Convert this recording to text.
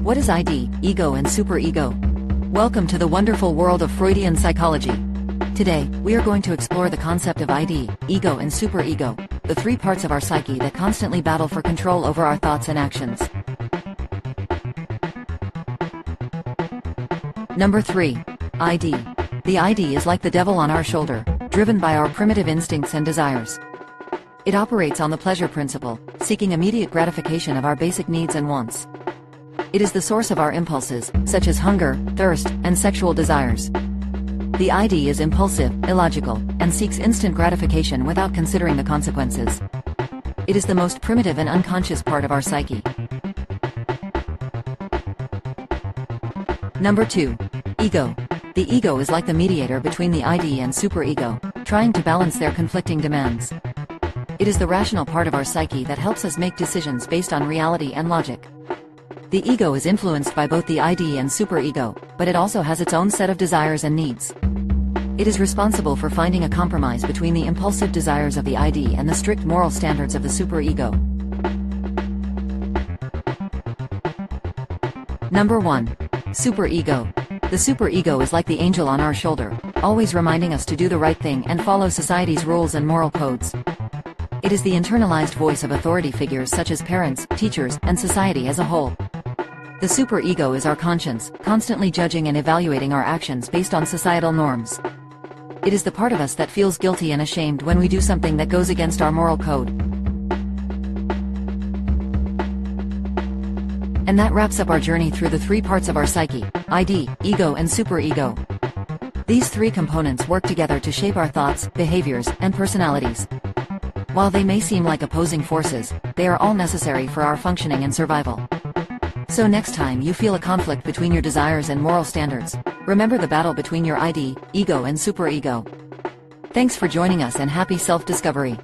What is ID, ego and superego? Welcome to the wonderful world of Freudian psychology. Today, we are going to explore the concept of ID, ego and superego, the three parts of our psyche that constantly battle for control over our thoughts and actions. Number 3. ID. The ID is like the devil on our shoulder, driven by our primitive instincts and desires. It operates on the pleasure principle, seeking immediate gratification of our basic needs and wants. It is the source of our impulses, such as hunger, thirst, and sexual desires. The ID is impulsive, illogical, and seeks instant gratification without considering the consequences. It is the most primitive and unconscious part of our psyche. Number 2. Ego. The ego is like the mediator between the ID and superego, trying to balance their conflicting demands. It is the rational part of our psyche that helps us make decisions based on reality and logic. The ego is influenced by both the ID and superego, but it also has its own set of desires and needs. It is responsible for finding a compromise between the impulsive desires of the ID and the strict moral standards of the superego. Number 1. Superego. The superego is like the angel on our shoulder, always reminding us to do the right thing and follow society's rules and moral codes. It is the internalized voice of authority figures such as parents, teachers, and society as a whole. The superego is our conscience, constantly judging and evaluating our actions based on societal norms. It is the part of us that feels guilty and ashamed when we do something that goes against our moral code. And that wraps up our journey through the three parts of our psyche: ID, ego, and superego. These three components work together to shape our thoughts, behaviors, and personalities. While they may seem like opposing forces, they are all necessary for our functioning and survival. So next time you feel a conflict between your desires and moral standards, remember the battle between your ID, ego and superego. Thanks for joining us and happy self-discovery.